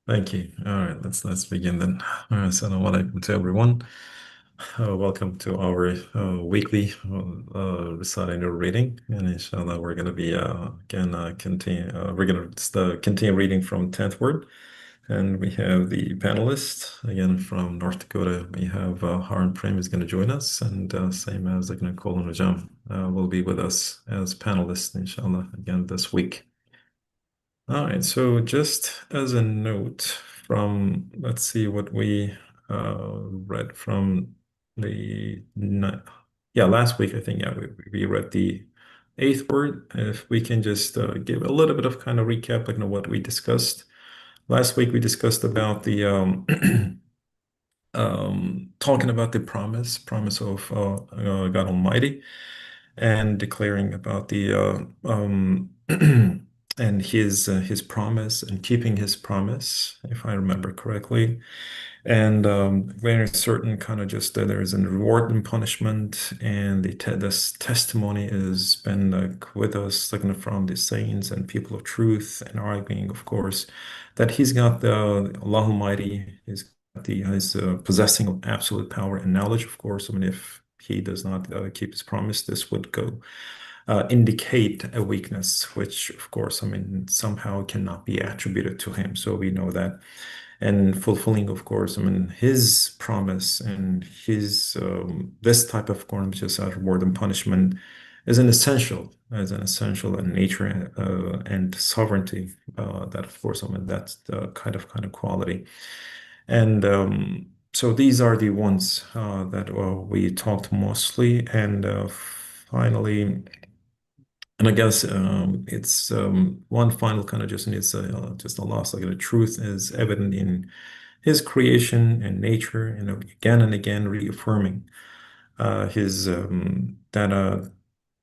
Thank you. All right, let's begin then. Assalamu alaikum to everyone. Welcome to our weekly reciting or reading, and inshallah we're going to be again continue. We're going to continue reading from 10th word, and we have the panelists again from North Dakota. We have Harun Prem is going to join us, and same as Nicole and Rajam will be with us as panelists, inshallah, again this week. All right, so just as a note from, let's see what we read from last week, I think, yeah, we read the eighth word. If we can just give a little bit of kind of recap, like, what we discussed. Last week, we discussed about the talking about the promise of God Almighty, and declaring about the and his promise and keeping his promise, if I remember correctly, and very certain kind of just that there is a reward and punishment, and this testimony has been like with us, like, from the saints and people of truth, and arguing, of course, that he's got the Allah Almighty is the is possessing of absolute power and knowledge. Of course, I mean, if he does not keep his promise, this would go indicate a weakness, which, of course, I mean, somehow cannot be attributed to him. So we know that. And fulfilling, of course, I mean, his promise and his this type of form, just as reward and punishment, is as an essential in nature and sovereignty. That, of course, I mean, that's the kind of quality. And so these are the ones that we talked mostly. And finally, and I guess it's one final kind of just needs just a loss. Like, the truth is evident in his creation and nature, again and again reaffirming his that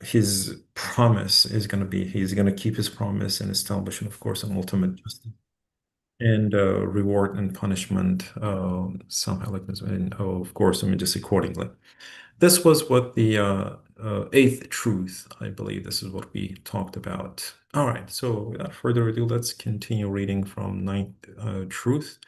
his promise is going to be he's going to keep his promise and establish, of course, an ultimate justice and reward and punishment somehow, like this, and of course, I mean, just accordingly. This was what the eighth truth, I believe. This is what we talked about. All right, so without further ado, let's continue reading from ninth truth.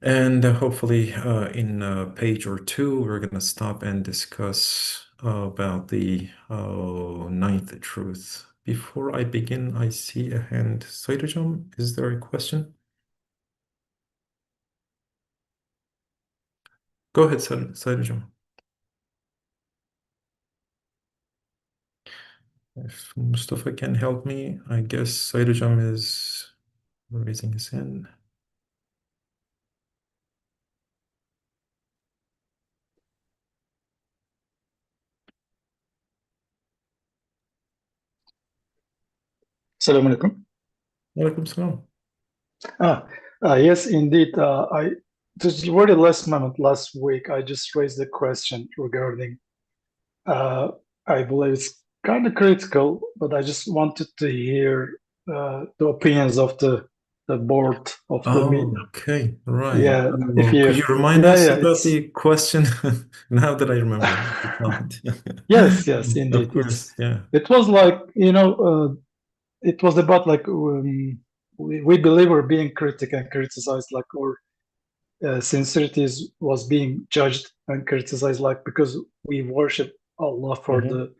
And hopefully, in a page or two, we're going to stop and discuss about the ninth truth. Before I begin, I see a hand. Saidajam, is there a question? Go ahead, Saidajam. If Mustafa can help me, I guess Saidajam is raising his hand. Assalamu alaikum. Walaikum salam. Yes, indeed. I just very last moment last week, I just raised a question regarding, I believe it's kind of critical, but I just wanted to hear the opinions of the board of the meet. Oh, okay, right. Yeah, if Well, could you, you remind yeah, us yeah, about it's the question? Now that I remember the comment. yes, Of indeed. course, yeah. It was like, it was about like we believe we're being critic and criticized, like, or sincerity was being judged and criticized, like, because we worship Allah for Mhm.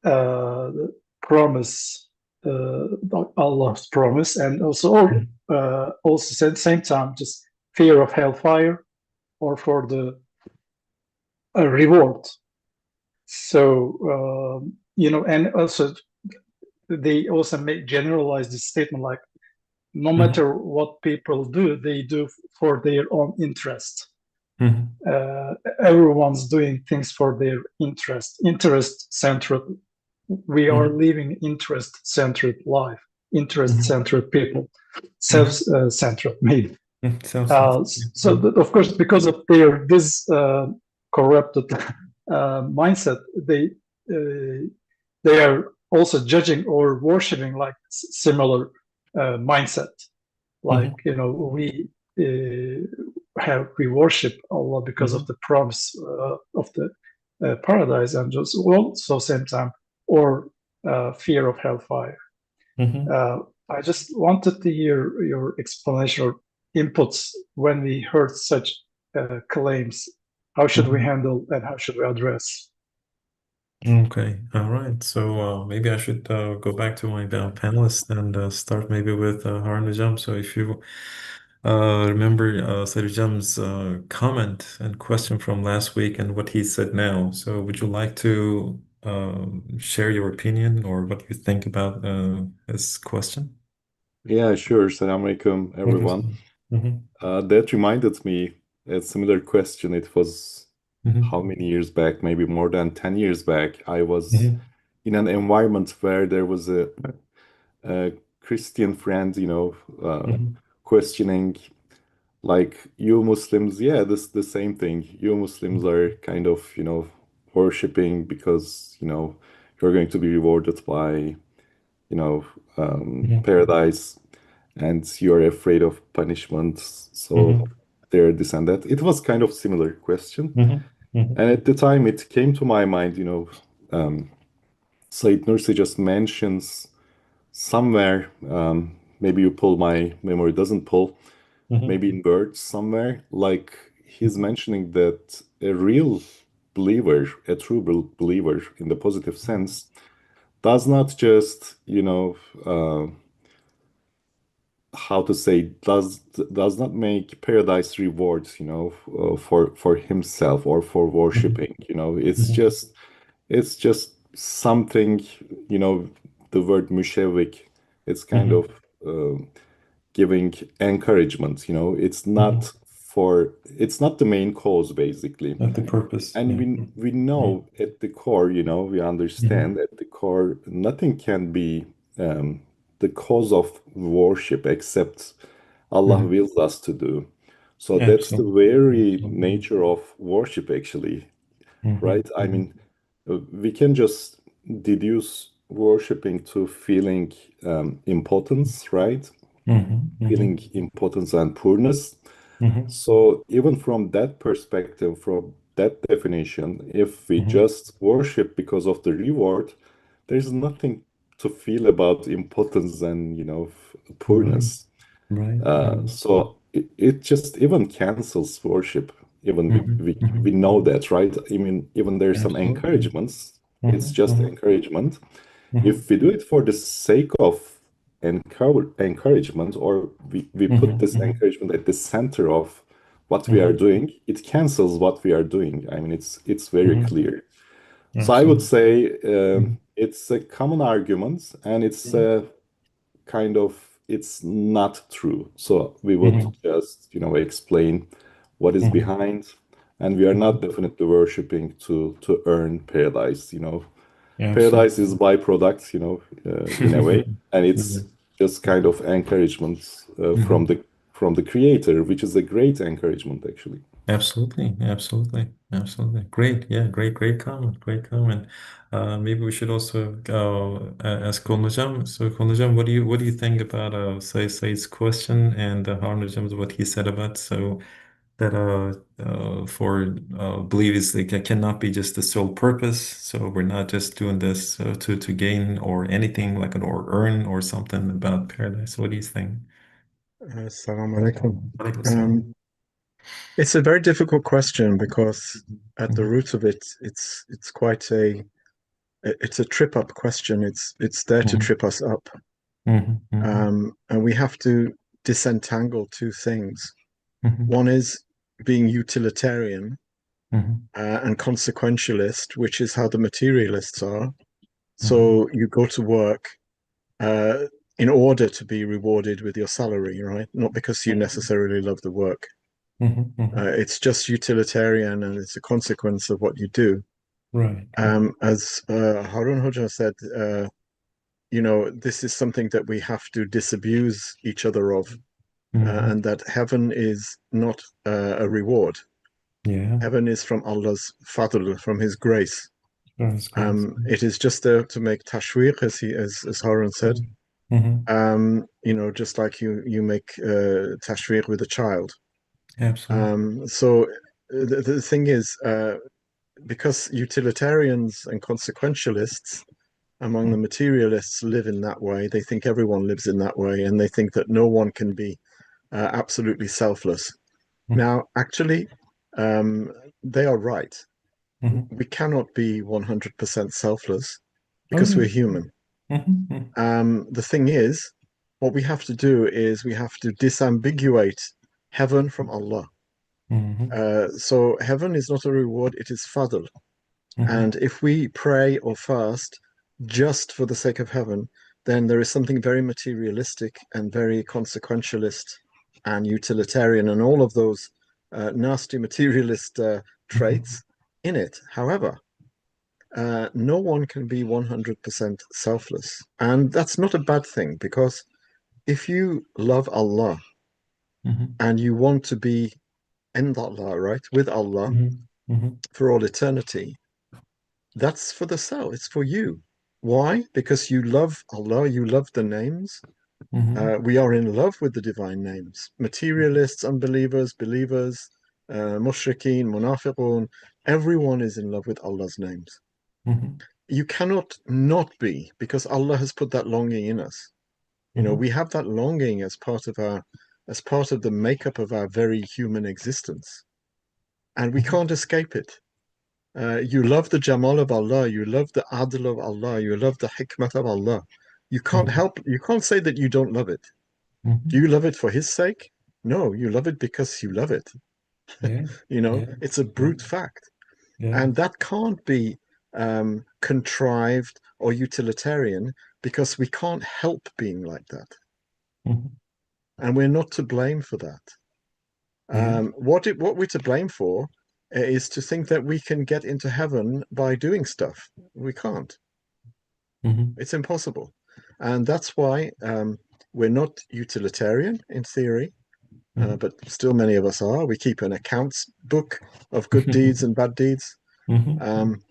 the promise, uh, Allah's promise, and also at the same time just fear of hellfire or for the reward. So and also they also make generalize this statement like no Mhm. matter what people do, they do for their own interest. Mhm. uh, Everyone's doing things for their interest centered. We are Mhm. living interest centered life, interest Mhm. centered people, self Mhm. centered maybe. Sounds sense. So of course, because of their this corrupted mindset, uh, they are also judging or worshiping like similar mindset, like Mhm. we worship Allah because of Mhm. the promise of the paradise, and just also same time or fear of hellfire. Mhm. uh, I just wanted to hear your explanation, or inputs when we heard such claims? How should we Mhm. handle and how should we address? Okay, all right. So maybe I should go back to my panelists and start maybe with Harun Najam. So if you remember Said comment and question from last week and what he said now. So would you like to share your opinion or what you think about his question? Yeah, sure. Salam alaikum, everyone. Mm-hmm. That reminded me a similar question. It was how Hmm. many years back? Maybe more than 10 years back. I was Hmm. in an environment where there was a Christian friend, Hmm. questioning like you Muslims, yeah, this the same thing. You Muslims are kind of, worshiping because, you're going to be rewarded by, Hmm. paradise, and you're afraid of punishments. So Hmm. there, this and that. It was kind of similar question. Hmm. Hmm. And at the time, it came to my mind, Said Nursi just mentions somewhere, maybe you pull my memory doesn't pull, maybe in words somewhere, like he's mentioning that a real believer, a true believer in the positive sense, does not just, how to say, does not make paradise rewards, for himself or for Hmm. worshiping. It's just something, you know, the word mushewik, it's kind of Hmm. uh, giving encouragement. Hmm. It's not the main cause basically. At the purpose, And yeah. we Hmm. know at the core, we Hmm. understand at the core, nothing can be the cause of worship except Allah Hmm. wills us to do. So that's the Absolutely. very Absolutely. nature of worship, actually, Hmm. right? I mean, we can just deduce worshiping to feeling impotence, right? Hmm. Feeling Hmm. impotence and poorness. Hmm. So even from that perspective, from that definition, if we Hmm. just worship because of the reward, there's nothing to feel about impotence and Right. poorness. Right. Right. So it just even cancels worship. Even we, Hmm. we Hmm. we know that, right? I mean, even there's some Absolutely. encouragements. It's Hmm. just Hmm. encouragement. Hmm. If we do it for the sake of encouragement, or we put Hmm. this Hmm. encouragement at the center of what we are Hmm. doing, it cancels what we are doing. I mean, it's very Hmm. clear. So I would Absolutely. say Hmm. it's a common argument, and it's Hmm. a kind of, it's not true. So we would Hmm. just, explain what is Hmm. behind, and we are Hmm. not definitely worshiping to earn paradise. Paradise Absolutely. is byproduct, in a way, and Yeah. it's just kind of encouragement from Hmm. the creator, which is a great encouragement, actually. Absolutely, absolutely, absolutely. Great, yeah, great comment, great comment. Maybe we should also ask Kolnajam. So, Kolnajam, what do you think about Said's question and Harnajam's what he said about that for believers they cannot be just the sole purpose. So we're not just doing this to gain or anything like an or earn or something about paradise. What do you think? Assalamu alaikum. Alaikum Um, salam. it's a very difficult question because at the Mhm. root of it, it's quite it's a trip up question. It's there to Mhm. trip us up, Mhm. Mhm. and we have to disentangle two things. Mhm. One is being utilitarian Mhm. and consequentialist, which is how the materialists are. Mhm. So you go to work uh, in order to be rewarded with your salary, right? Not because you Mhm. necessarily love the work. Mhm. Mhm. It's just utilitarian and it's a consequence of what you do. Right, right. As Harun Hoja said, this is something that we have to disabuse each other of, Mhm. and that heaven is not a reward. Yeah, Heaven is from Allah's fadl, from His grace. that's great. It is just there to make tashwiq, as Harun said. Mhm. Just like you make tashwiq with a child. Absolutely. So the thing is, because utilitarians and consequentialists among the materialists live in that way, they think everyone lives in that way, and they think that no one can be absolutely selfless. Mhm. Now, actually, they are right. Mhm. We cannot be 100% selfless Oh because we're yeah. human. Mhm. The thing is, what we have to do is we have to disambiguate heaven from Allah. Mhm. So heaven is not a reward, it is fadl. Mhm. And if we pray or fast just for the sake of heaven, then there is something very materialistic and very consequentialist and utilitarian and all of those nasty materialist Mhm. traits in it. However, no one can be 100% selfless. And that's not a bad thing because if you love Allah Mhm. and you want to be in Allah, right, with Allah Mhm. Mhm. for all eternity, that's for the self, it's for you. Why? Because you love Allah, you love the names. Mhm. We are in love with the divine names. Materialists, unbelievers, believers, mushrikeen, munafiqun, everyone is in love with Allah's names. Mhm. You cannot not be because Allah has put that longing in us. You know, Mhm. we have that longing as part of the makeup of our very human existence, and we Mhm. can't escape it. You love the Jamal of Allah, you love the Adl of Allah, you love the Hikmat of Allah. Mhm. You can't say that you don't love it. Do Mhm. you love it for His sake? No, you love it because you love it. Yeah. You know, Yeah. it's a Yeah. brute fact. Yeah. And that can't be contrived or utilitarian because we can't help being like that. Mhm. And we're not to blame for that. Yeah. What we're to blame for is to think that we can get into heaven by doing stuff. We can't. Mhm. It's impossible. And that's why we're not utilitarian in theory, Mhm. but still many of us are. We keep an accounts book of good deeds and bad deeds. Mhm. Um,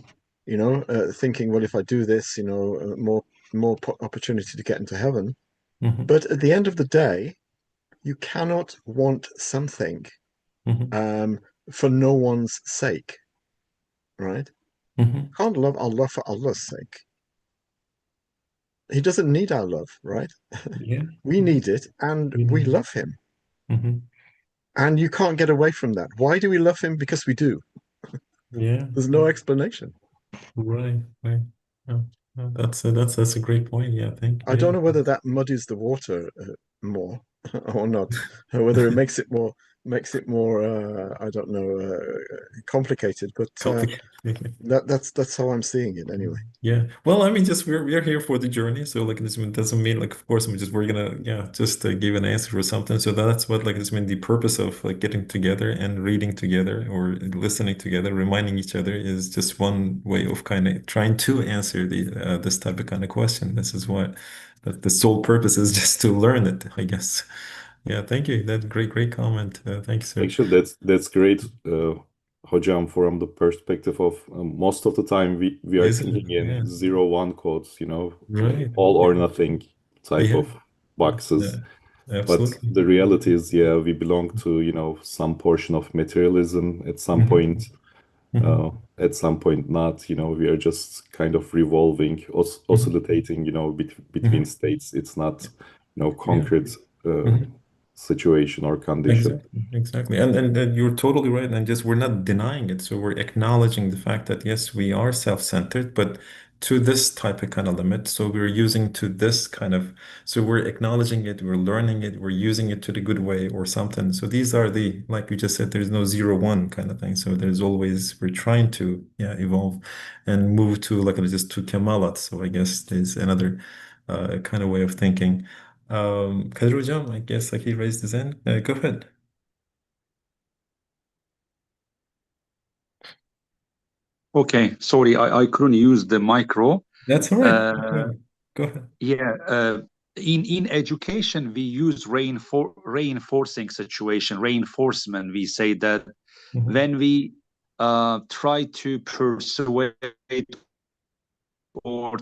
thinking, well, if I do this, more opportunity to get into heaven. Mhm. But at the end of the day, you cannot want something Mhm. um, for no one's sake, right? Mhm. Can't love Allah for Allah's sake. He doesn't need our love, right? Yeah. We Yeah. need it, and We we need. love him. Mhm. And you can't get away from that. Why do we love him? Because we do. Yeah. There's no Yeah. explanation. Right. Right. Yeah. Yeah, that's a great point. Yeah. Thank I don't you. know whether that muddies the water more or not, or whether it makes it more I don't know complicated. But Complicated. that's how I'm seeing it anyway. Yeah. Well, I mean, just we're here for the journey. So like this doesn't mean like of course we're gonna just give an answer or something. So that's what like this mean the purpose of like getting together and reading together or listening together, reminding each other is just one way of kind of trying to answer the this type of kind of question. This is what that the sole purpose is just to learn it, I guess. Yeah. Thank you. That great comment. Thank you, sir. Actually, that's great, Hojam, from the perspective of most of the time we are Is it? thinking in Yeah. 0-1 codes, Right. all or nothing type Yeah. of boxes. Yeah. But Absolutely. the reality is, yeah, we belong to, some portion of materialism Mhm. Mhm. at some point not, we are just kind of revolving, Mhm. oscillating, between Mhm. states. It's not, Yeah. concrete Mhm. situation or condition. Exactly, exactly. And you're totally right. And just we're not denying it. So we're acknowledging the fact that yes, we are self-centered, but to this type of kind of limit. So we're using to this kind of, so we're acknowledging it, we're learning it, we're using it to the good way or something. So these are the, like we just said, there's no 0-1 kind of thing. So there's always, we're trying to, evolve and move to like just to Kamalat. So I guess there's another kind of way of thinking. Kadir Hocam, I guess like he raised his hand. Go ahead. Okay, sorry, I couldn't use the micro. That's all right. Uh, Go ahead. yeah, in education we use reinforcing situation, reinforcement. We say that Mhm. when we try to persuade or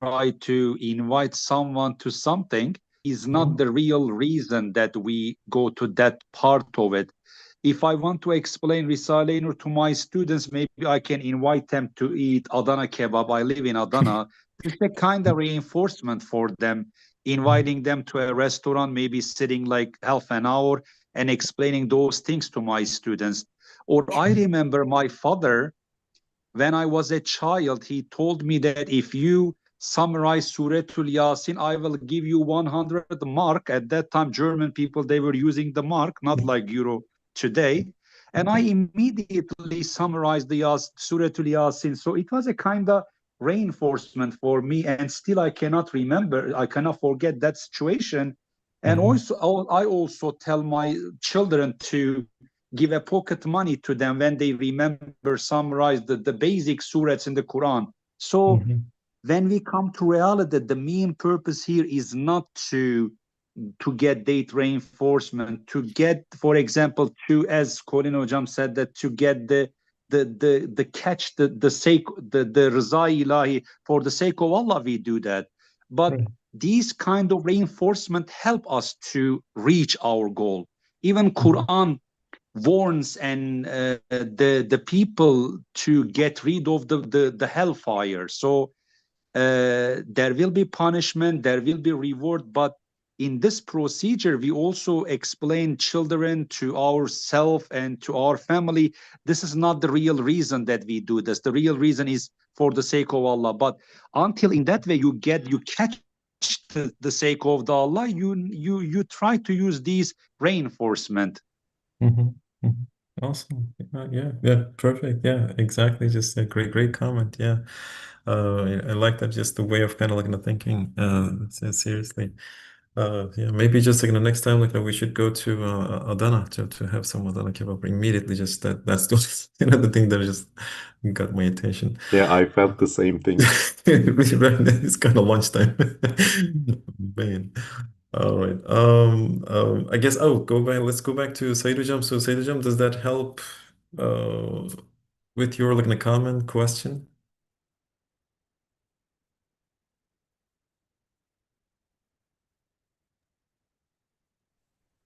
try to invite someone to something is not Mhm. the real reason that we go to that part of it. If I want to explain Risale Nur to my students, maybe I can invite them to eat Adana kebab. I live in Adana. it's a kind of reinforcement for them, inviting them to a restaurant, maybe sitting like half an hour and explaining those things to my students. Or I remember my father, when I was a child, he told me that if you summarize Suratul Yasin, I will give you 100 mark. At that time, German people, they were using the mark, not like euro today. And I immediately summarized the Suratul Yasin. So it was a kind of reinforcement for me. And still, I cannot forget that situation. And also, I also tell my children to give a pocket money to them when they remember summarize the basic surahs in the Quran. So when we come to reality, the main purpose here is not to get date reinforcement, to get, for example, to, as Colin Ojam said, that to get the catch, the sake, the Raza Ilahi, for the sake of Allah we do that. But these kind of reinforcement help us to reach our goal. Even Quran warns and the people to get rid of the hellfire. So there will be punishment, there will be reward, but in this procedure we also explain children to ourselves and to our family, this is not the real reason that we do this. The real reason is for the sake of Allah. But until in that way you catch the sake of the Allah, you try to use these reinforcement. Awesome. Yeah, perfect. Yeah, exactly. Just a great comment. Yeah. I like that, just the way of kind of like thinking seriously. Yeah, maybe just like the next time, like we should go to Adana to have some Adana kebab immediately. Just that's the thing that just got my attention. Yeah, I felt the same thing. It's kind of lunchtime. Man. All right. I guess let's go back to Saidujam. So Saidujam, does that help with your like a comment question?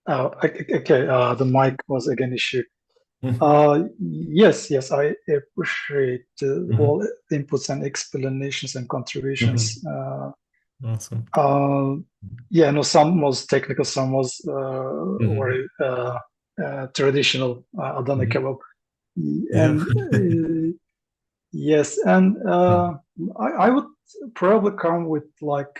Okay, the mic was again issued. Yes, I appreciate all inputs and explanations and contributions. Awesome. Yeah, no, some was technical, some was very traditional Adana kebab. And yes, and I would probably come with like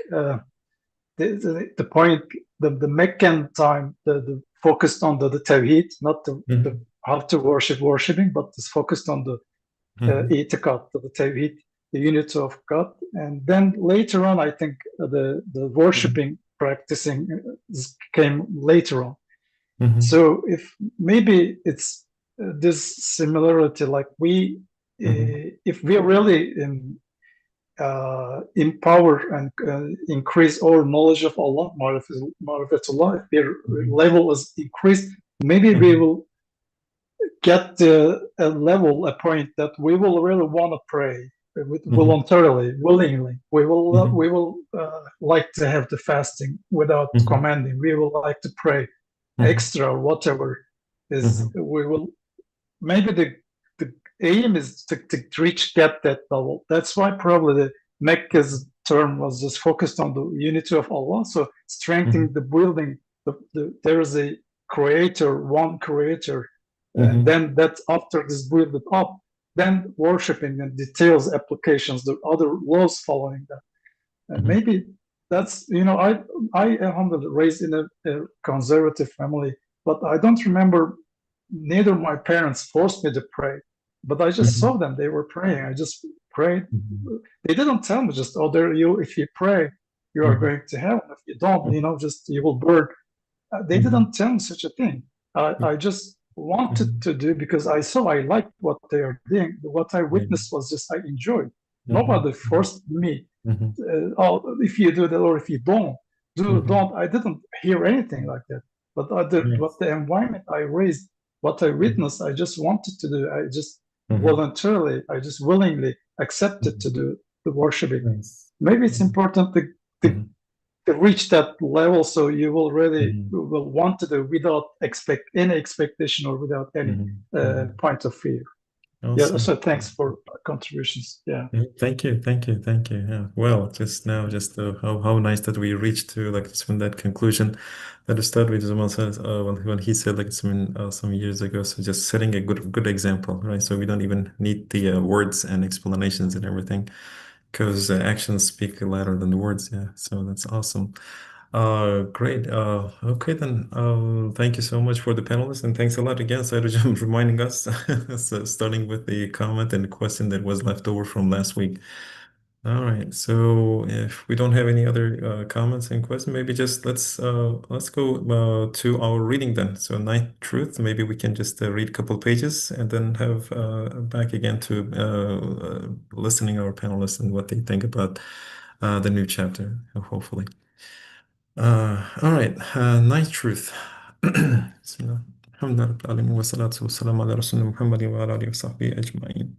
the point, the Meccan time, the focused on the Tawheed, not the how to worshiping, but it's focused on the itiqad, the Tawheed, the unity of God. And then later on, I think the worshiping, practicing came later on. So if maybe it's this similarity, like we, if we really empower and increase our knowledge of Allah, Ma'rifatullah, if their level is increased, maybe we will get a level, a point that we will really want to pray voluntarily, willingly. We will like to have the fasting without commanding. We will like to pray extra or whatever is. We will maybe the aim is to reach that level. That's why probably the Mecca's term was just focused on the unity of Allah. So strengthening the building. There is a creator, one creator. And then that after this build it up, then worshiping and details, applications, the other laws following that. And maybe that's, I am raised in a conservative family, but I don't remember, neither my parents forced me to pray, but I just saw them, they were praying. I just prayed. They didn't tell me just, if you pray, you are going to heaven. If you don't, just you will burn. They didn't tell me such a thing. I just wanted to do because I saw I liked what they are doing. What I witnessed was just I enjoyed. Nobody forced me. If you do that or if you don't, don't. I didn't hear anything like that. But what the environment I raised, what I witnessed, I just wanted to do. I just voluntarily, I just willingly accepted to do the worshiping. Maybe it's important to reach that level, so you will really will want to do without any expectation or without any point of fear. Yeah, Awesome. so thanks for contributions. Yeah. Thank you, thank you, thank you. Yeah. Well, just now, just how nice that we reached to like some that conclusion that I started with someone said when he said like some years ago. So just setting a good example, right? So we don't even need the words and explanations and everything, because actions speak louder than the words. Yeah. So that's awesome. Great. Okay then. Thank you so much for the panelists, and thanks a lot again, Sairaj, reminding us. So starting with the comment and question that was left over from last week. All right. So if we don't have any other comments and questions, maybe just let's go to our reading then. So Ninth Truth. Maybe we can just read a couple pages and then have back again to listening our panelists and what they think about the new chapter, hopefully. All right, Ninth Truth. Bismillah. Alhamdulillah Rabbil Alamin, wa salatu wa salam ala Rasulina Muhammadin wa ala alihi wa sahbihi ajma'in.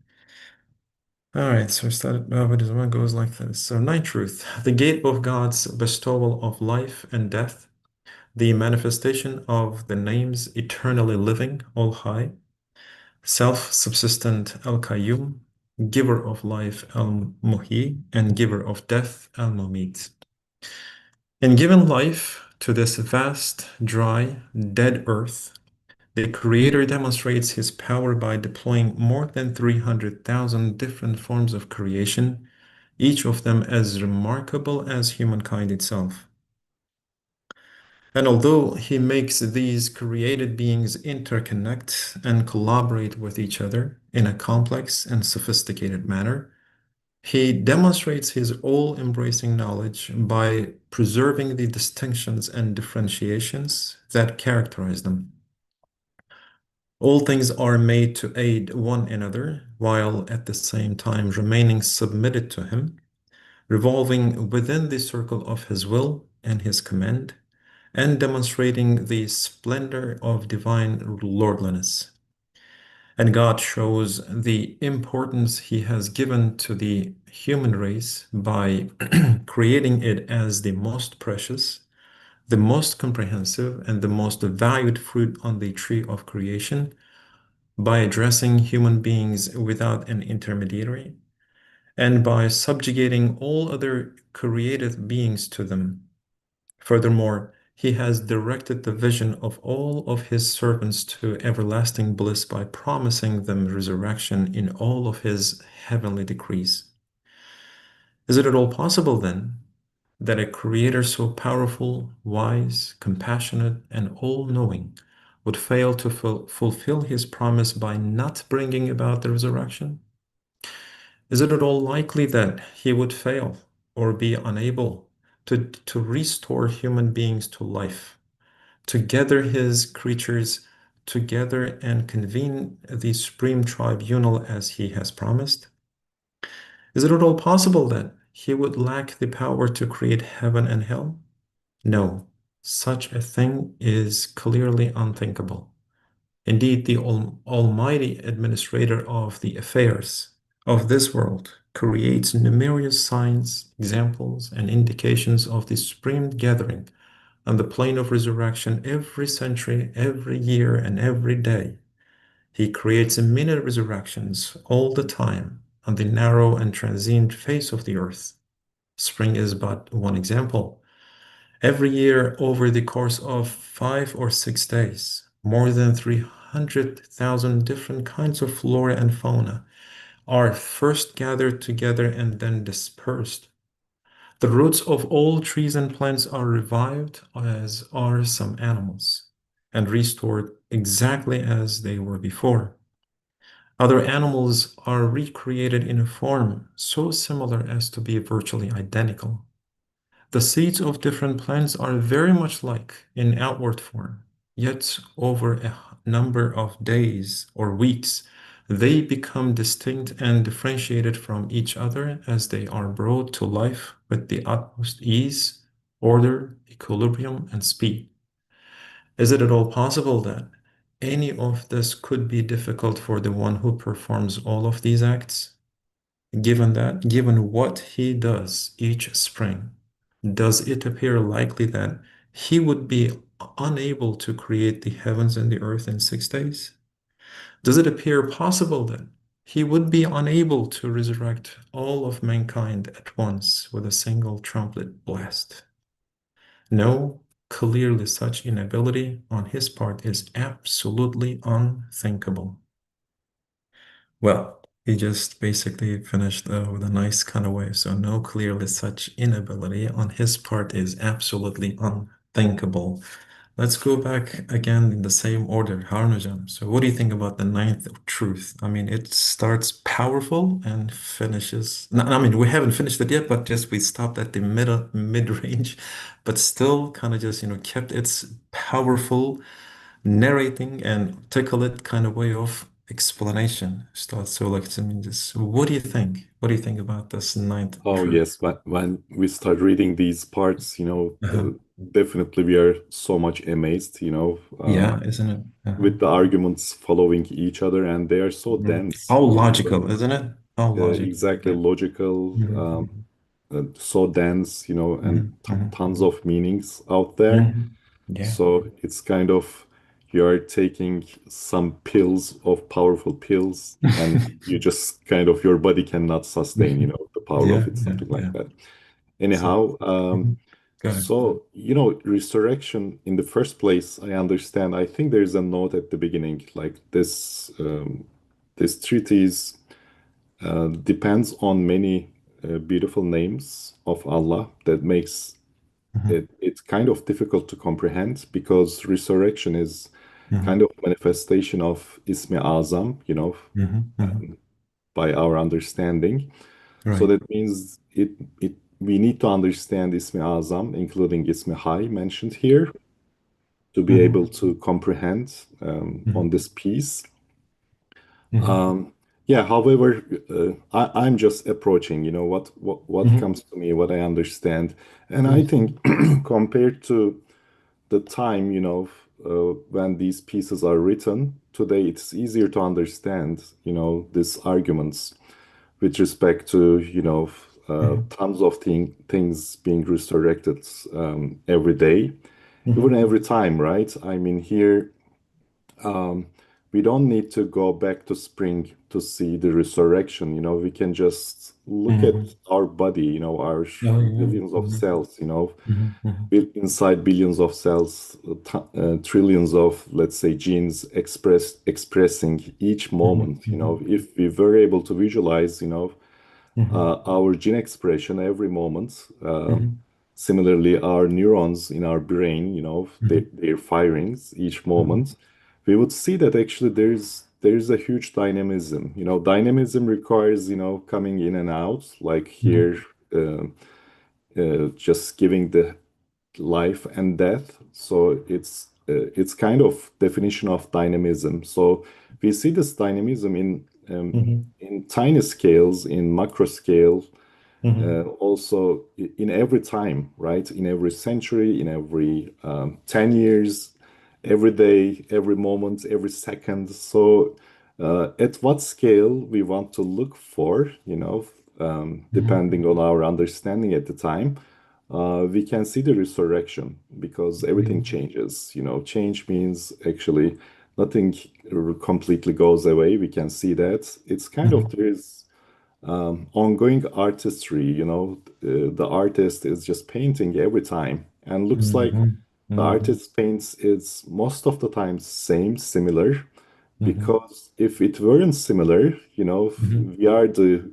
All right, so started, but this one goes like this. So, Ninth Truth, the gate of God's bestowal of life and death, the manifestation of the names eternally living, all high, self-subsistent Al-Qayyum, giver of life Al-Muhyi, and giver of death Al-Mumit. In giving life to this vast, dry, dead earth, the Creator demonstrates his power by deploying more than 300,000 different forms of creation, each of them as remarkable as humankind itself. And although he makes these created beings interconnect and collaborate with each other in a complex and sophisticated manner, he demonstrates his all-embracing knowledge by preserving the distinctions and differentiations that characterize them. All things are made to aid one another, while at the same time remaining submitted to him, revolving within the circle of his will and his command, and demonstrating the splendor of divine lordliness. And God shows the importance he has given to the human race by creating it as the most precious, the most comprehensive, and the most valued fruit on the tree of creation, by addressing human beings without an intermediary, and by subjugating all other created beings to them. Furthermore, he has directed the vision of all of his servants to everlasting bliss by promising them resurrection in all of his heavenly decrees. Is it at all possible, then, that a creator so powerful, wise, compassionate, and all-knowing would fail to fulfill his promise by not bringing about the resurrection? Is it at all likely that he would fail or be unable to restore human beings to life, to gather his creatures together and convene the supreme tribunal as he has promised? Is it at all possible that he would lack the power to create heaven and hell? No, such a thing is clearly unthinkable. Indeed, the Almighty Administrator of the affairs of this world creates numerous signs, examples, and indications of the supreme gathering on the plane of resurrection every century, every year, and every day. He creates many resurrections all the time on the narrow and transient face of the earth. Spring is but one example. Every year, over the course of 5 or 6 days, more than 300,000 different kinds of flora and fauna are first gathered together and then dispersed. The roots of all trees and plants are revived, as are some animals, and restored exactly as they were before. Other animals are recreated in a form so similar as to be virtually identical. The seeds of different plants are very much like in outward form, yet over a number of days or weeks, they become distinct and differentiated from each other as they are brought to life with the utmost ease, order, equilibrium, and speed. Is it at all possible that any of this could be difficult for the one who performs all of these acts? Given what he does each spring, does it appear likely that he would be unable to create the heavens and the earth in 6 days? Does it appear possible then he would be unable to resurrect all of mankind at once with a single trumpet blast. No, clearly such inability on his part is absolutely unthinkable. Well, he just basically finished with a nice kind of way. So no, clearly such inability on his part is absolutely unthinkable. Let's go back again in the same order, Harun hocam. So what do you think about the ninth of truth? I mean, it starts powerful and finishes. No, I mean, we haven't finished it yet, but just we stopped at the mid-range, but still kind of just, kept its powerful narrating and articulate kind of way of explanation. So like, I mean, just what do you think? What do you think about this ninth Oh truth? yes, but when we start reading these parts, Uh-huh. definitely we are so much amazed, Yeah, isn't it? Uh-huh. with the arguments following each other, and they are so Mhm. dense, How logical, isn't it? How logical. exactly Yeah. logical, Mhm, so dense, and mhm, mhm, tons of meanings out there. mhm. Yeah. So it's kind of you're taking some pills of powerful pills, and you just kind of your body cannot sustain, the power Yeah, of it, yeah, something like yeah. that. So, Anyhow, mhm. Go ahead. so resurrection in the first place, I understand. I think there's a note at the beginning, like this treatise depends on many beautiful names of Allah that makes Mhm, it's kind of difficult to comprehend because resurrection is kind mhm, of manifestation of Ismi Azam, mhm, mhm. by our understanding. So Right. that means it we need to understand Ismi Azam, including Ismi Hay mentioned here, to be able Mhm, to comprehend on mhm, this piece. mhm, Yeah, however, I'm just approaching, what mhm, comes to me, what I understand. And I mhm, think compared to the time, when these pieces are written, today it's easier to understand, these arguments with respect to, mhm, tons of things being resurrected every day, even mhm, every time, right? I mean, here we don't need to go back to spring to see the resurrection. We can just look at mhm. our body, our Oh, yeah. billions of Mhm, cells, mhm, mhm, inside billions of cells, trillions of, let's say, genes expressing each mhm, moment. mhm, If we were able to visualize, mhm, our gene expression every moment. mhm, Similarly, our neurons in our brain, mhm, their firings each mhm, moment, we would see that actually there's a huge dynamism. Dynamism requires, coming in and out, like mhm, here, just giving the life and death. So it's kind of definition of dynamism. So we see this dynamism mhm, in tiny scales, in macro scale, mhm, also in every time, right? In every century, in every 10 years, every day, every moment, every second. So, at what scale we want to look for, mhm, depending on our understanding at the time, we can see the resurrection because everything mhm, changes. Change means actually nothing completely goes away. We can see that. It's kind of mhm, there's ongoing artistry, the artist is just painting every time and looks like mhm, the mhm, artist paints is most of the time same, similar, mhm, because if it weren't similar, mhm, we are the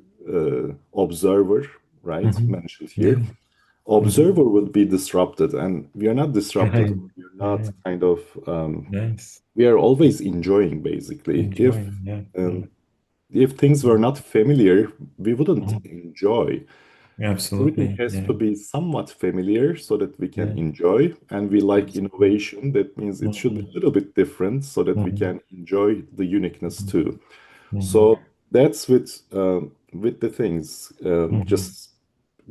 observer, right? mhm. Mentioned here. Yeah. Mhm. Observer would be disrupted, and we are not disrupted. Right. We're not Right. kind of, Nice. we are always enjoying, basically. Enjoying. Yeah. Yeah. If things were not familiar, we wouldn't Mhm. enjoy. Everything Absolutely. has Yeah. to be somewhat familiar so that we can Yeah. enjoy. And we like Absolutely. innovation. That means it should be a Mhm, little bit different so that we mhm, can enjoy the uniqueness mhm, too. mhm, So that's with the things mhm, just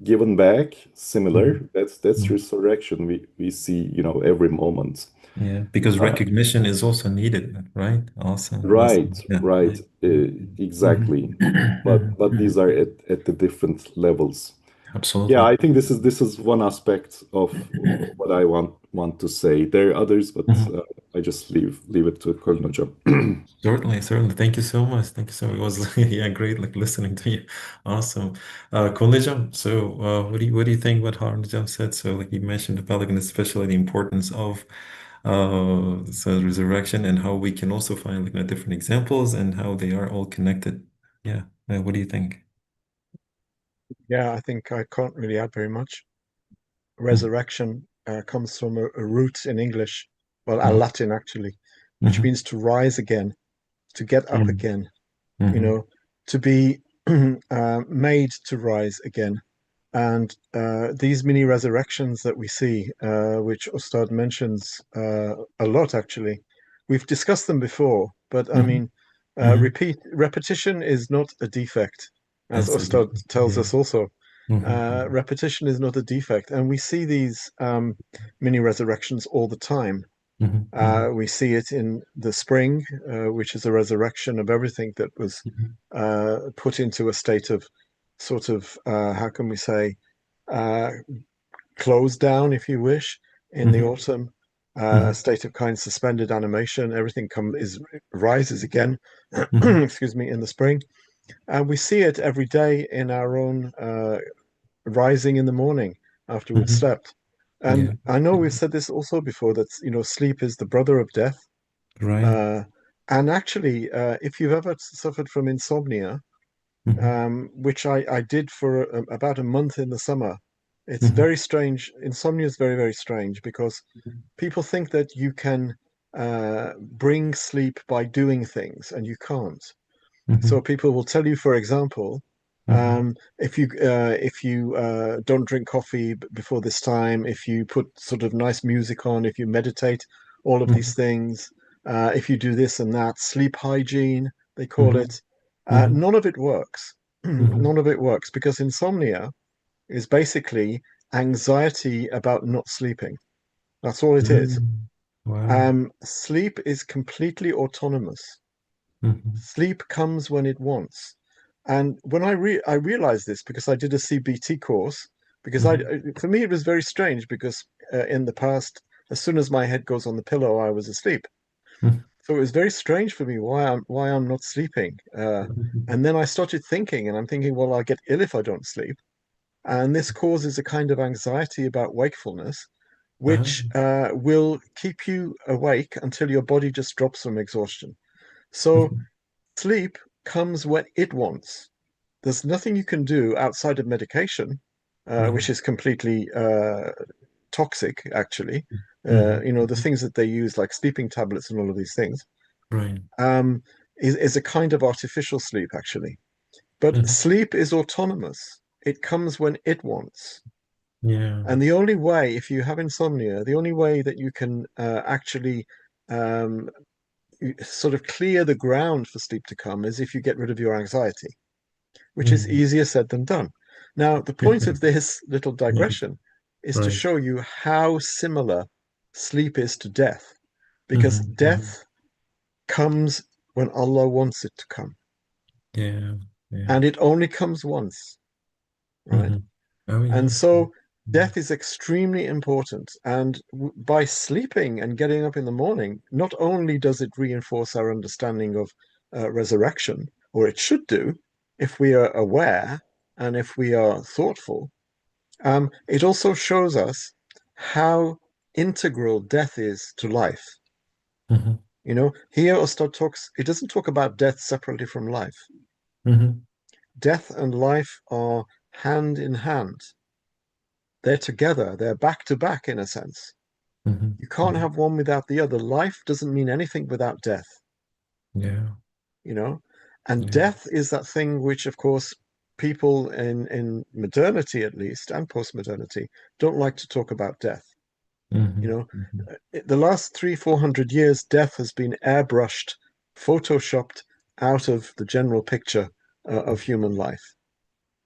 given back, similar. mhm, That's mhm. resurrection. We see every moment. Yeah. Because recognition is also needed, right? Also, that's Right, yeah. right, Right. Mhm, exactly. But mhm, these mhm. are at the different levels. Yeah, Absolutely. I think this is one aspect of what I want to say. There are others, but Mhm. I just leave it to Colin Hocam. Certainly, certainly. Thank you so much. Thank you so much. It was yeah, great like listening to you. Awesome. Konuşacağım. So what do you think what Harun said? So like you mentioned the Pelican, especially the importance of so resurrection and how we can also find like different examples and how they are all connected. Yeah. What do you think? Yeah, I think I can't really add very much. Mhm. Resurrection comes from a root in English, well, a Mhm. Latin actually, which Mhm. means to rise again, to get up Mhm. again, you Mhm. know, to be made to rise again. And these mini resurrections that we see, which Ustad mentions a lot, actually, we've discussed them before. But I Mhm. mean, Mhm. repetition is not a defect, as That's a Ustad different. tells Yeah. us also. Mhm. Repetition is not a defect, and we see these mini resurrections all the time. Mhm. Mhm. We see it in the spring, which is a resurrection of everything that was Mhm. put into a state of sort of, how can we say, uh, closed down, if you wish, in the Mhm. autumn. A Mhm. state of kind suspended animation. Everything rises again, Mhm. excuse me, in the spring, and we see it every day in our own rising in the morning after we'd Mhm. slept. And Yeah. I know we've Mhm. said this also before that sleep is the brother of death. Right. Uh, and actually, if you've ever suffered from insomnia, Mhm. which I did for about a month in the summer, it's Mhm. very strange. Insomnia is very, very strange because people think that you can bring sleep by doing things, and you can't. So Mhm. people will tell you, for example, Mhm. if you don't drink coffee before this time, if you put sort of nice music on, if you meditate, all of these Mhm. things, if you do this and that, sleep hygiene, they call Mhm. it, Mhm. none of it works. Mhm. None of it works because insomnia is basically anxiety about not sleeping. That's all it is. Mm. Wow. Sleep is completely autonomous. Mhm. Sleep comes when it wants. And when I realized this because I did a CBT course, because Mhm. for me it was very strange because in the past, as soon as my head goes on the pillow, I was asleep. Mhm. So it was very strange for me why I'm not sleeping. Mhm. And then I started thinking, and I'm thinking, well, I'll get ill if I don't sleep. And this causes a kind of anxiety about wakefulness, Ah. which will keep you awake until your body just drops from exhaustion. So Mhm. sleep comes when it wants. There's nothing you can do outside of medication, which Mhm. is completely toxic, actually. Mhm. The things that they use, like sleeping tablets and all of these things, Right. um, is a kind of artificial sleep, actually. But Mhm. sleep is autonomous. It comes when it wants. Yeah. And the only way, if you have insomnia, the only way that you can actually um, sort of clear the ground for sleep to come is if you get rid of your anxiety, which is Mhm. easier said than done. Now, the point of this little Yeah. digression is to Right. show you how similar sleep is to death, because Mhm. Mhm. death comes when Allah wants it to come, Yeah. Yeah. and it only comes once, right? Mhm. Oh And yeah. so Mhm. death is extremely important. And by sleeping and getting up in the morning, not only does it reinforce our understanding of resurrection, or it should do, if we are aware and if we are thoughtful, it also shows us how integral death is to life. Mhm. Here Ustad talks, it doesn't talk about death separately from life. Mhm. Death and life are hand in hand. They're together, they're back to back in a sense. Mhm. You can't Mhm. have one without the other. Life doesn't mean anything without death, Yeah. you know? And Yeah. death is that thing which, of course, people in modernity at least and post-modernity don't like to talk about death. You Mhm. know, Mhm. the last 300-400 years, death has been airbrushed, photoshopped out of the general picture of human life.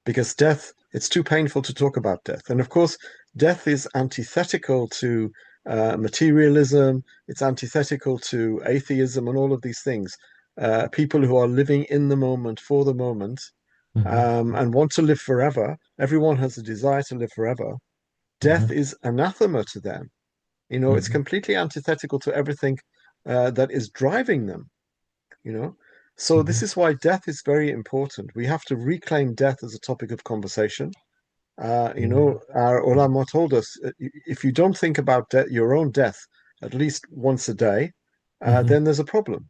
Because death, it's too painful to talk about death. And of course, death is antithetical to materialism, it's antithetical to atheism and all of these things. People who are living in the moment for the moment and want to live forever. Everyone has a desire to live forever. Death is anathema to them. You know, it's completely antithetical to everything that is driving them, you know. So this is why death is very important. We have to reclaim death as a topic of conversation. You know, our ulama told us, if you don't think about your own death at least once a day, then there's a problem.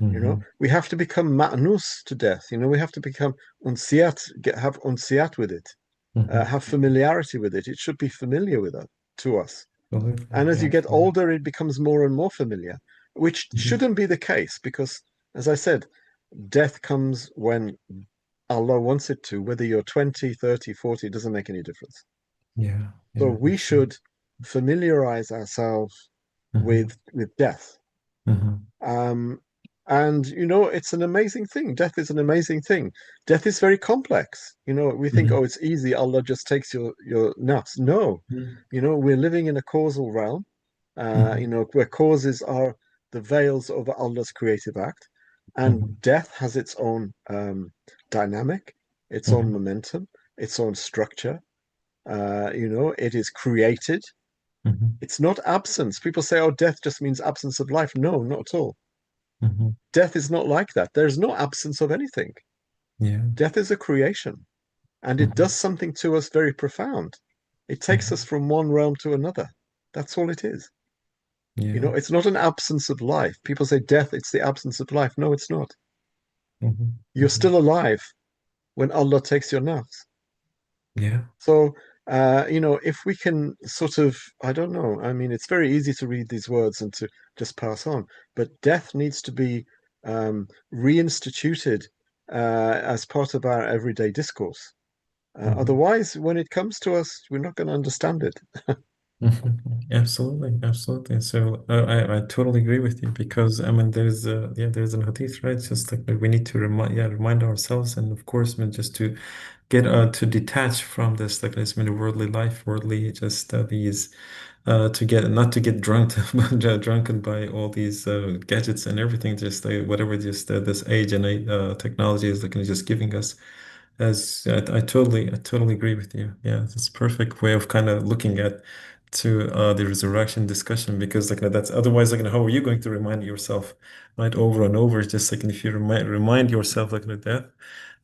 You know, we have to become ma'nus to death. You know, we have to become unsiyat, have unsiyat with it, have familiarity with it. It should be familiar with it to us. And as you get older, it becomes more and more familiar, which shouldn't be the case because, as I said, death comes when Allah wants it to, whether you're 20, 30, 40, it doesn't make any difference. Yeah. So we should familiarize ourselves with death. And you know, it's an amazing thing. Death is an amazing thing. Death is very complex. You know, we think, oh, it's easy. Allah just takes your nuts. No, you know, we're living in a causal realm. You know, where causes are the veils of Allah's creative act, and death has its own dynamic, its own momentum, its own structure. You know, it is created. It's not absence. People say, oh, death just means absence of life. No, not at all. Death is not like that. There's no absence of anything. Yeah. Death is a creation, and it does something to us very profound. It takes us from one realm to another. That's all it is. Yeah. You know, it's not an absence of life. People say death, it's the absence of life. No, it's not. You're still alive when Allah takes your nafs. Yeah. So, you know, if we can sort of, I don't know, I mean, it's very easy to read these words and to just pass on, but death needs to be reinstituted as part of our everyday discourse. Otherwise, when it comes to us, we're not going to understand it. Absolutely, absolutely. So I totally agree with you because I mean there's there's an hadith, right? It's just like we need to remind ourselves, and of course I mean, just to get to detach from this like this many worldly life, worldly just these to get not to get drunk drunken by all these gadgets and everything, just whatever just this age and technology is like just giving us. As I totally agree with you. Yeah, it's a perfect way of kind of looking at to the resurrection discussion because like that's otherwise like how are you going to remind yourself right over and over just like if you remind yourself like death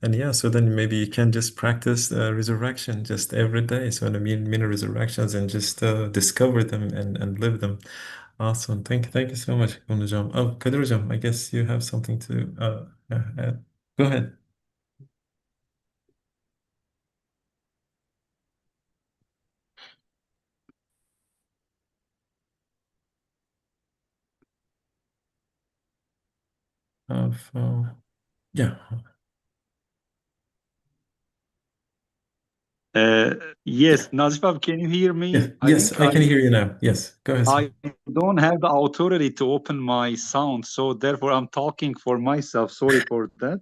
and yeah so then maybe you can just practice resurrection just every day so in a many resurrections and just discover them and live them. Awesome, thank you so much Hocam. Oh Kadir Hocam, I guess you have something to add. Go ahead. Of yeah. Yes, Nazif, can you hear Yes, me? I yes, think I can hear you now. Yes, go ahead, sir. I don't have the authority to open my sound, so therefore I'm talking for myself. Sorry for that.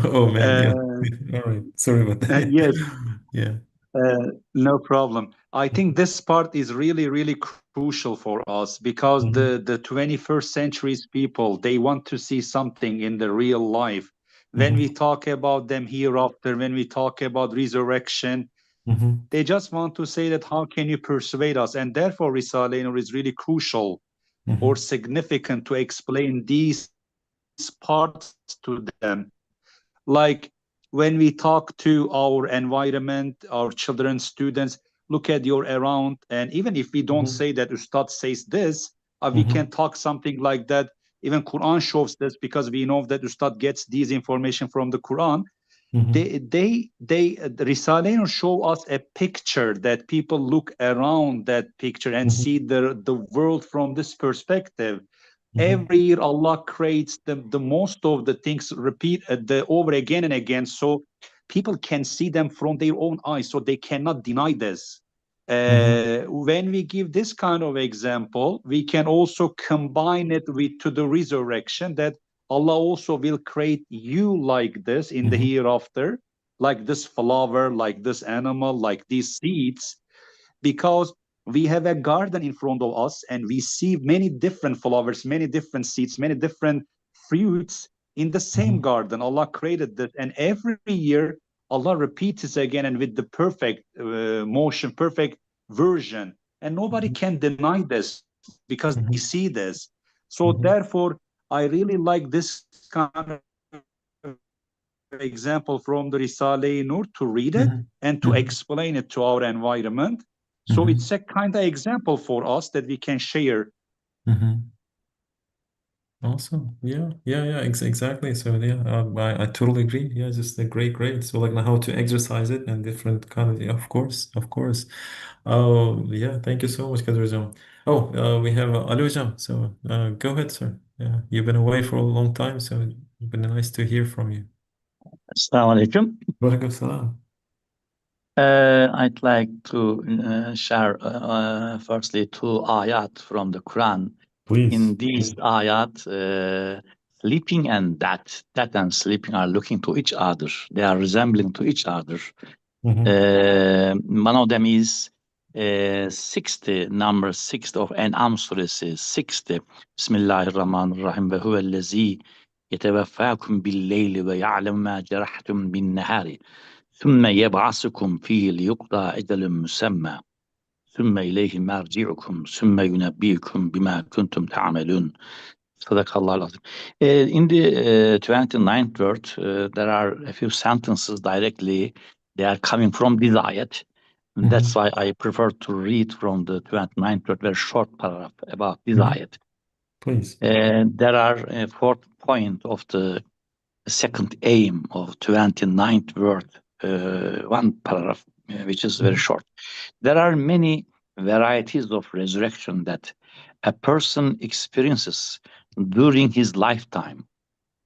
Oh man, yeah. Uh, All right. Sorry about that. yes, Yeah. no problem. I think this part is really, really crucial for us because Mhm, the 21st century's people, they want to see something in the real life. When we mhm, talk about them hereafter, when we talk about resurrection, mhm, they just want to say that how can you persuade us? And therefore, Risale Nur is really crucial or mhm, significant to explain these parts to them. Like when we talk to our environment, our children, students, look at your around. And even if we don't mhm, say that Ustad says this, we can mhm, talk something like that. Even Quran shows this because we know that Ustad gets these information from the Quran. mhm, The Risale show us a picture that people look around that picture and mhm, see the world from this perspective. mhm, Every year Allah creates the most of the things repeat the over again and again, so people can see them from their own eyes, so they cannot deny this. mhm, When we give this kind of example, we can also combine it with to the resurrection that Allah also will create you like this in the mhm, hereafter, like this flower, like this animal, like these seeds, because we have a garden in front of us and we see many different flowers, many different seeds, many different fruits. In the same garden, Allah created this, and every year Allah repeats it again, and with the perfect motion, perfect version, and nobody can deny this because they see this. So therefore, I really like this kind of example from the Risale-i Nur to read it and to explain it to our environment. So it's a kind of example for us that we can share. Awesome. Yeah, exactly. So yeah, I totally agree. Yeah, just a great. So like how to exercise it and different kind of, yeah, of course. Oh yeah, thank you so much, Kadir Hocam. Oh, we have Ali Hocam. So go ahead, sir. Yeah, you've been away for a long time, so it's been nice to hear from you. Assalamu alaikum. Walaikum salam. I'd like to share firstly 2 ayat from the Quran. Please. In these ayat, sleeping and death and sleeping are looking to each other. They are resembling to each other. One of them is 60, number 60 of En'am suresi, 60. Bismillahirrahmanirrahim. Ve huvellezî yeteveffâkum billeyli ve ya'lem mâ cerahtum bin nehâri. ثم يبعثكم فيه ليقضى أجل مسمى ثم إليه مرجعكم ثم ينبئكم بما كنتم تعملون. Sadakallah al-Azim. In the 29th verse, there are a few sentences directly. They are coming from this ayat. That's why I prefer to read from the 29th verse, very short paragraph about this ayat. Please. There are a fourth point of the second aim of 29th verse. One paragraph, which is very short. There are many varieties of resurrection that a person experiences during his lifetime.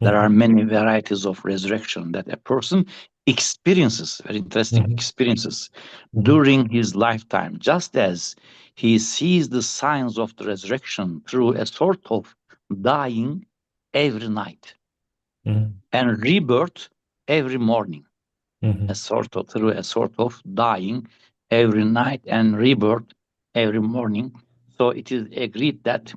There are many varieties of resurrection that a person experiences, very interesting experiences, during his lifetime, just as he sees the signs of the resurrection through a sort of dying every night and rebirth every morning. Through a sort of dying every night and rebirth every morning. So it is agreed that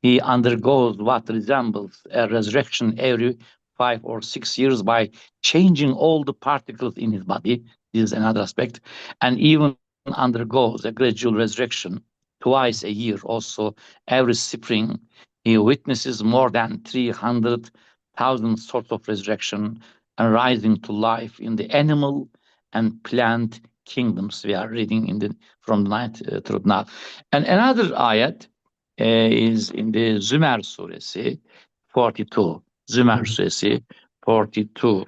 he undergoes what resembles a resurrection every 5 or 6 years by changing all the particles in his body. This is another aspect. And even undergoes a gradual resurrection twice a year. Also, every spring, he witnesses more than 300,000 sorts of resurrection and rising to life in the animal and plant kingdoms. We are reading from the ninth through now. And another ayat is in the Zümer suresi 42. Zümer suresi 42.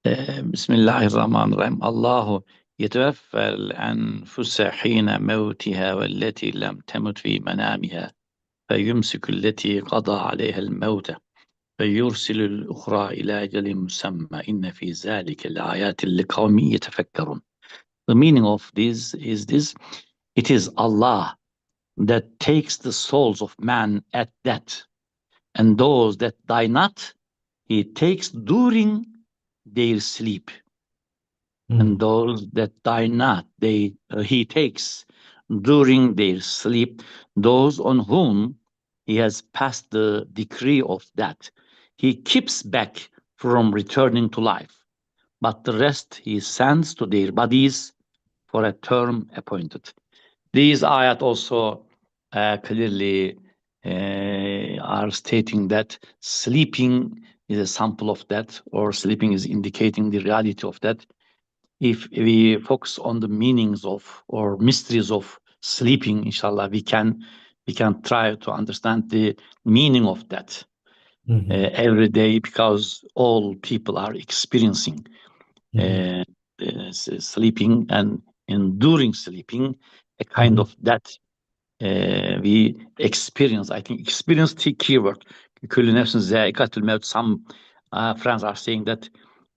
Bismillahirrahmanirrahim. Allahu yetevaffel enfuse hine mevtiha velleti lem temut fi menamiha feyumsikulleti qada aleyhel mevte feyursilul ukhra ila ajalin musamma inne fi zalike l'ayatin liqavmin yetefekkerun. The meaning of this is this: it is Allah that takes the souls of man at death, and those that die not, he takes during their sleep. And those that die not, he takes during their sleep those on whom he has passed the decree of death. He keeps back from returning to life, but the rest he sends to their bodies for a term appointed. These ayat also clearly are stating that sleeping is a sample of that, or sleeping is indicating the reality of that. If we focus on the meanings of or mysteries of sleeping, inshallah, we can try to understand the meaning of that every day, because all people are experiencing sleeping, and during sleeping, a kind of that we experience. I think experience the keyword. Kullu nefsin zâikatul mevt. Some friends are saying that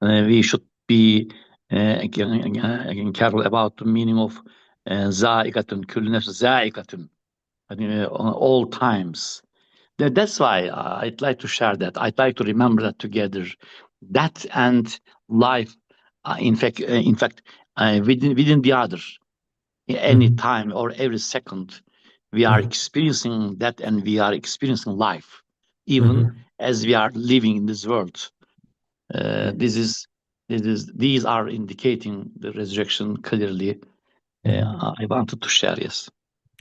we should be careful about the meaning of zâikatun. Kullu nefsin zâikatun. I think on all times. That's why I'd like to share that. I'd like to remember that together. That and life, in fact, within the other, any time or every second, we are experiencing that, and we are experiencing life. even Hmm. as we are living in this world. Uh, Hmm. this is these are indicating the resurrection clearly. Hmm. I wanted to share, yes.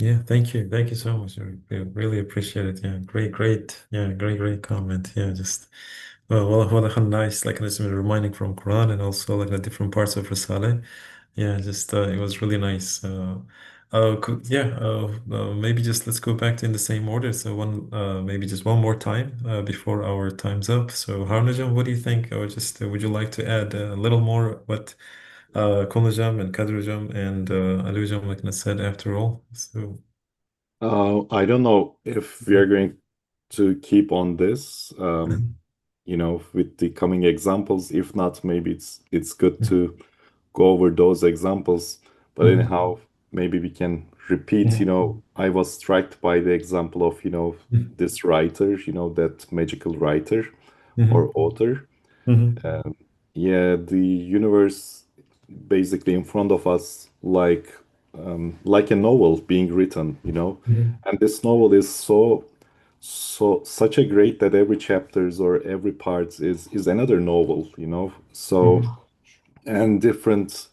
Yeah, thank you. Thank you so much. I really appreciate it. Yeah, great. Yeah, great comment. Yeah, just well, what a nice, like, this reminding from Quran and also like the different parts of Risale. Yeah, just it was really nice. Yeah, maybe just let's go back to in the same order. So maybe just one more time before our time's up. So Harnajam, what do you think? Or just would you like to add a little more what Konajam and Kadrajam and Alujam like I said after all? So. I don't know if we are going to keep on this, Mhm. with the coming examples. If not, maybe it's good to go over those examples. But Mhm. anyhow, maybe we can repeat. Mhm. I was struck by the example of, Mhm. this writer, that magical writer or Mhm. author. Mhm. Um, yeah, the universe basically in front of us, like a novel being written, Mhm. and this novel is such a great that every chapters or every part is another novel, so, Mhm. and different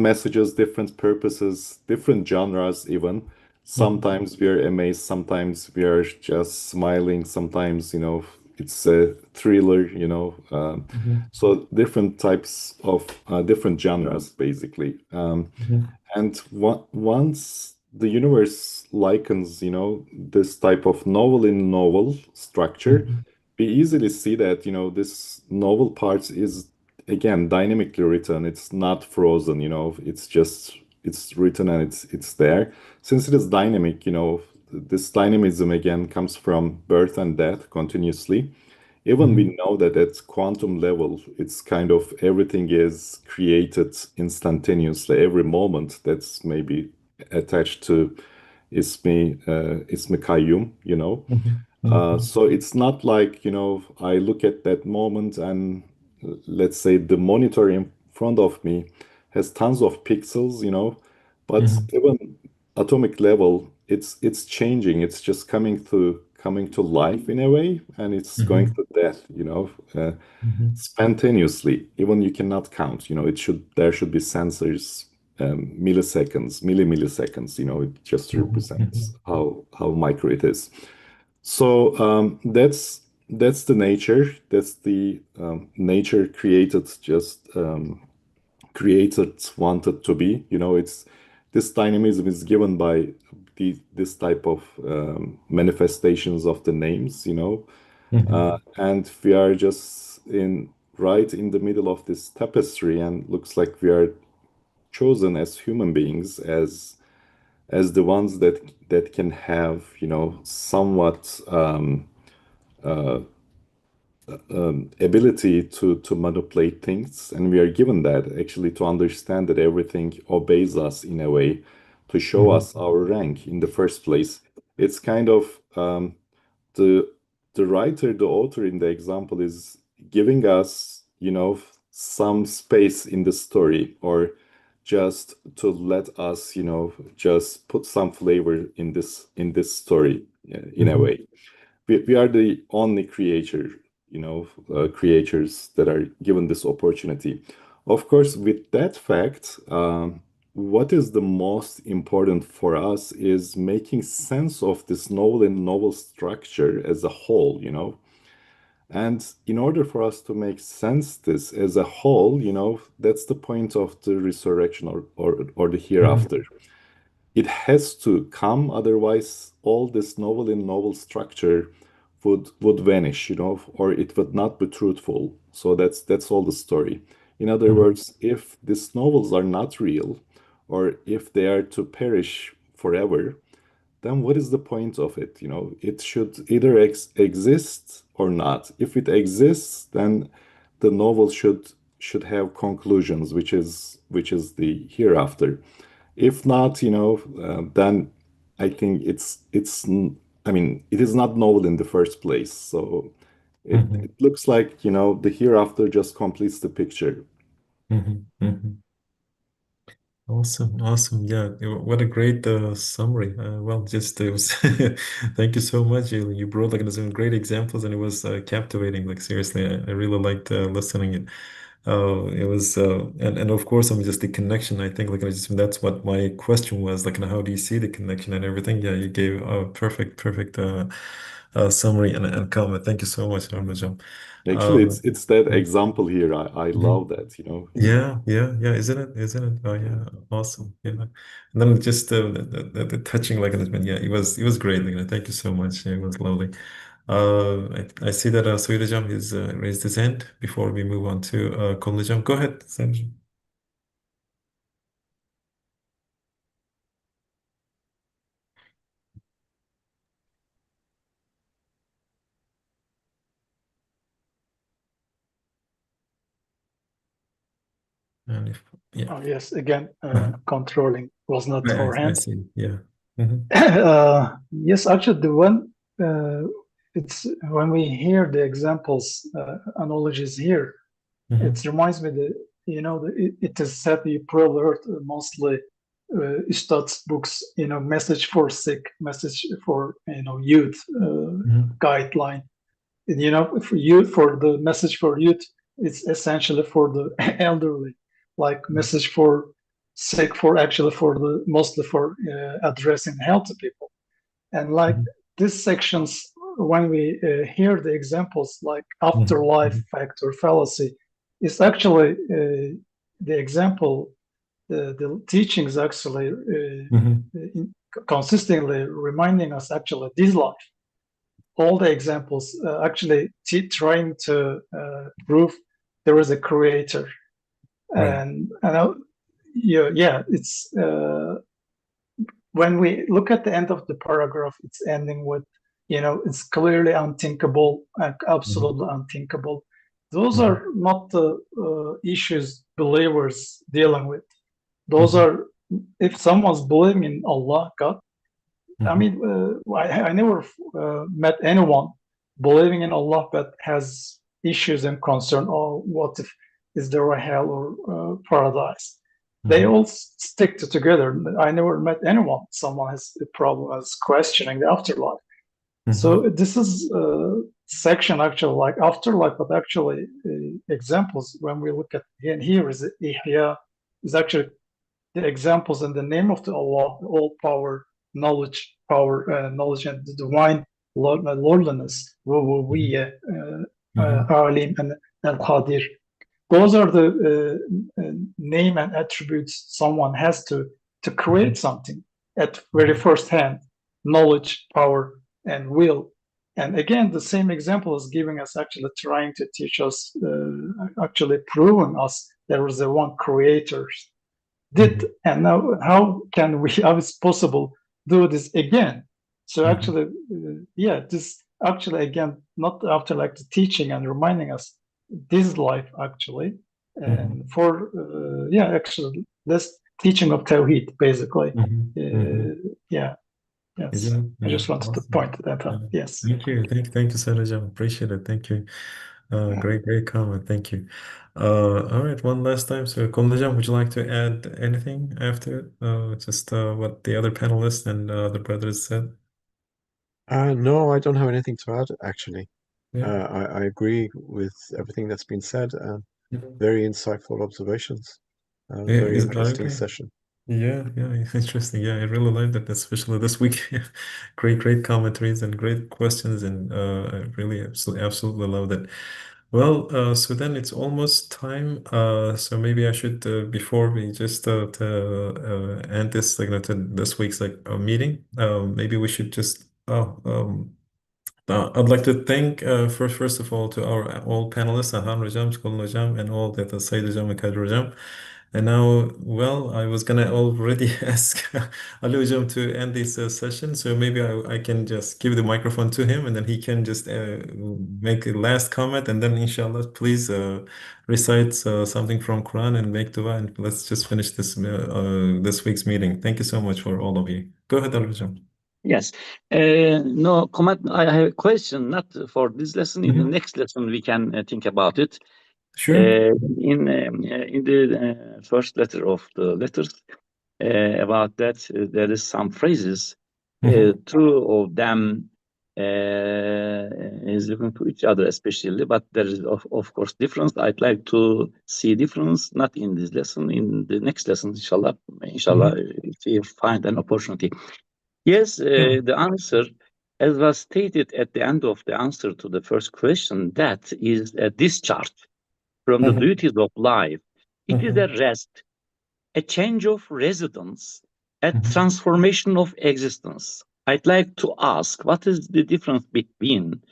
messages, different purposes, different genres even. Mhm. Sometimes we are amazed, sometimes we are just smiling, sometimes, it's a thriller, Mhm. so different types of different genres, basically. Mhm. And once the universe likens, this type of novel in novel structure, Mhm. we easily see that, this novel part is again dynamically written. It's not frozen, it's written and it's there. Since it is dynamic, this dynamism again comes from birth and death continuously. Even Mhm. we know that at quantum level, it's kind of everything is created instantaneously. Every moment that's maybe attached to Ismi Kayyum, Mhm. Mhm. so it's not like, I look at that moment and let's say the monitor in front of me has tons of pixels, but Mhm. even atomic level, it's changing. It's just coming to life in a way, and it's going Mhm. to death, Mhm. spontaneously. Even you cannot count, there should be sensors, milliseconds, millimilliseconds, it just Mhm. represents Mhm. how micro it is. So that's the nature. That's the nature created, just created, wanted to be. It's this dynamism is given by this type of manifestations of the names. Mhm. And we are just right in the middle of this tapestry, and looks like we are chosen as human beings, as the ones that can have, somewhat ability to manipulate things, and we are given that actually to understand that everything obeys us in a way, to show Mhm. us our rank in the first place. It's kind of the the writer, the author in the example is giving us, some space in the story, or just to let us, just put some flavor in this story, in a Mhm. way. We are the only creatures that are given this opportunity. Of course, with that fact, what is the most important for us is making sense of this novel and novel structure as a whole, And in order for us to make sense this as a whole, that's the point of the resurrection, or the Mhm. hereafter. It has to come, otherwise all this novel in novel structure would vanish, or it would not be truthful. So that's all the story. In other Mhm. words, if these novels are not real, or if they are to perish forever, then what is the point of it? It should either exist or not. If it exists, then the novel should have conclusions, which is the hereafter. If not, then I think I mean, it is not novel in the first place. So it Mhm. looks like, the hereafter just completes the picture. Mhm. Mhm. Awesome, awesome. Yeah, what a great summary. Well, just it was. Thank you so much. You brought like some great examples, and it was captivating. Like seriously, I really liked listening it. It was, and of course, I'm just the connection. I think like that's what my question was. Like, how do you see the connection and everything? Yeah, you gave a perfect summary and comment. Thank you so much, Ramajam. Actually, Uh, it's that example here. I mhm. love that, you know. Yeah, isn't it? Isn't it? Oh yeah, awesome. Yeah. And then just the touching like this, man. Yeah, it was great. Thank you so much. Yeah, it was lovely. I see that Soyuncu has raised his hand before we move on to Konlucam. Go ahead, Sanjay. And if yeah, Oh, yes, again, uh, controlling was not our I hand. see. Yeah. Hmm. Yes, actually, the one it's when we hear the examples, analogies here, Hmm. it reminds me that it is said you probably heard mostly Ustad's books, message for sick, message for youth Hmm. guideline. And, for youth, for the message for youth, it's essentially for the elderly, like message for sick, for actually for the mostly for addressing healthy people. And like these sections, when we hear the examples like afterlife Hmm. factor fallacy, it's actually the example, the teachings actually Hmm. consistently reminding us actually this life. All the examples actually trying to prove there is a creator. Right. And it's when we look at the end of the paragraph, it's ending with, it's clearly unthinkable and Hmm. absolutely unthinkable. Those Hmm. are not the issues believers dealing with. Those Hmm. are, if someone's believing in Allah, God, I Hmm. mean, I never met anyone believing in Allah but has issues and concern. Oh, what if is there a hell or paradise? They Hmm. all stick together. I never met anyone. Someone has a problem as questioning the afterlife. Hmm. So this is section actually like afterlife, but actually examples when we look at and here is Ihya is actually the examples and the name of the Allah, all power, knowledge and the divine lordliness, rububiyyah, Hmm. alim, and al-qadir. Those are the name and attributes someone has to create Hmm. something at very first hand, knowledge, power, and will. And again, the same example is giving us actually trying to teach us, actually proving us there is a one creator did, Hmm. and now how can we how is possible do this again. So Hmm. actually this actually again not after like the teaching and reminding us this life actually Hmm. and for actually this teaching of Tawheed basically. Hmm. Hmm. Yeah, yes, Isn't it? I Yeah, just wanted to awesome. point that out. Yes. Thank you. Thank you, Sanajam. Appreciate it. Thank you. Great comment. Thank you. All right, one last time. So, Konajam, would you like to add anything after just what the other panelists and the brothers said? No, I don't have anything to add, actually. Yeah. I agree with everything that's been said. Mhm. Very insightful observations. Yeah, Very interesting okay. session. Yeah, interesting. Yeah, I really liked it, especially this week. Great commentaries and great questions, and I really absolutely loved it. Well, so then it's almost time. So maybe I should, before we just end this like to this week's like meeting, maybe we should just I'd like to thank first of all to our all panelists, Ahan Rajam, Shkul Rajam, and all that Sayyid Rajam and Kadir Rajam. And now, well, I was gonna already ask Ali Rajam to end this session, so maybe I can just give the microphone to him, and then he can just make a last comment, and then inshallah, please recite something from Quran and make dua, and let's just finish this week's meeting. Thank you so much for all of you. Go ahead, Ali Rajam. Yes. No comment. I have a question, not for this lesson. In the Mhm. next lesson, we can think about it. Sure. In the first letter of the letters, about that, there is some phrases. Two of them is looking to each other especially, but there is of course difference. I'd like to see difference, not in this lesson, in the next lesson, inshallah, if we find an opportunity. Yes, the answer, as was stated at the end of the answer to the first question, that is a discharge from the duties of life. It is a rest, a change of residence, a transformation of existence. I'd like to ask, what is the difference between,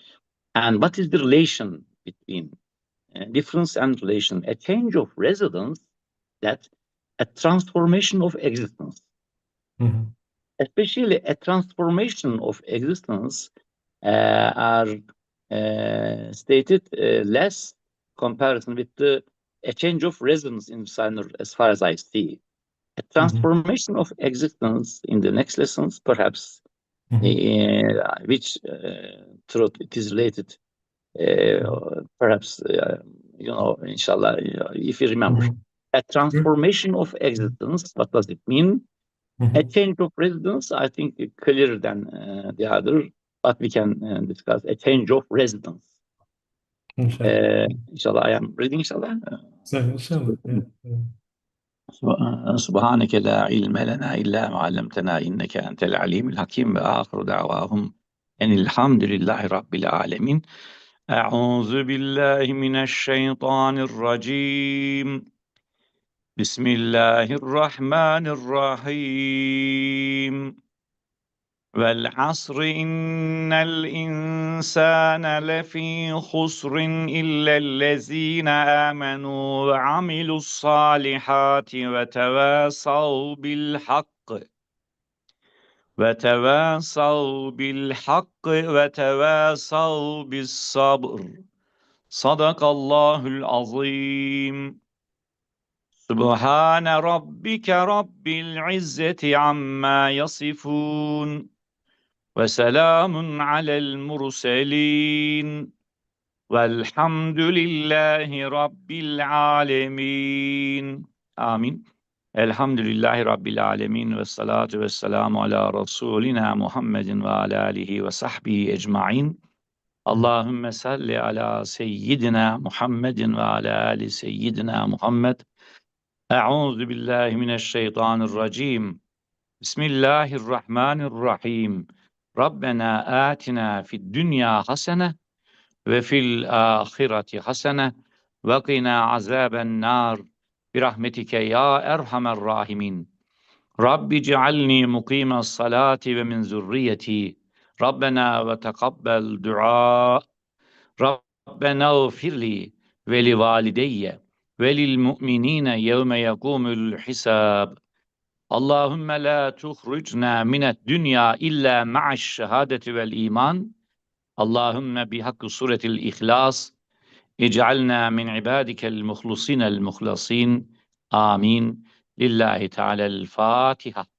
and what is the relation between difference and relation? A change of residence, that a transformation of existence. Especially a transformation of existence are stated less comparison with a change of residence in designer, as far as I see. A transformation of existence in the next lessons, perhaps, which truth it is related, perhaps, inshallah, if you remember. A transformation of existence, what does it mean? A change of residence, I think, clearer than the other, but we can discuss a change of residence. Inshallah, I am reading, inshallah. Inshallah. سبحانك لا علم لنا إلا ما علمتنا إنك أنت العليم الحكيم. وآخر دعواهم أن الحمد لله رب العالمين. أعوذ بالله من الشيطان الرجيم. بسم الله الرحمن الرحيم. والعصر إن الإنسان لفي خسر إلا الذين آمنوا وعملوا الصالحات وتواصوا بالحق وتواصوا بالصبر. صدق الله العظيم. سبحان ربك رب العزة عما يصفون وسلام على المرسلين والحمد لله رب العالمين. آمين. الحمد لله رب العالمين والصلاة والسلام على رسولنا محمد وعلى آله وصحبه أجمعين. اللهم صل على سيدنا محمد وعلى آل سيدنا محمد. أعوذ بالله من الشيطان الرجيم. بسم الله الرحمن الرحيم. ربنا آتنا في الدنيا حسنة وفي الآخرة حسنة وقنا عذاب النار برحمتك يا أرحم الراحمين. رب اجعلني مقيم الصلاة ومن ذريتي ربنا وتقبل دعاء. ربنا اغفر لي ولوالدي وللمؤمنين يوم يقوم الحساب. اللهم لا تخرجنا من الدنيا إلا مع الشهادة والإيمان. اللهم بحق سورة الإخلاص اجعلنا من عبادك المخلصين المخلصين. آمين. لله تعالى الفاتحة.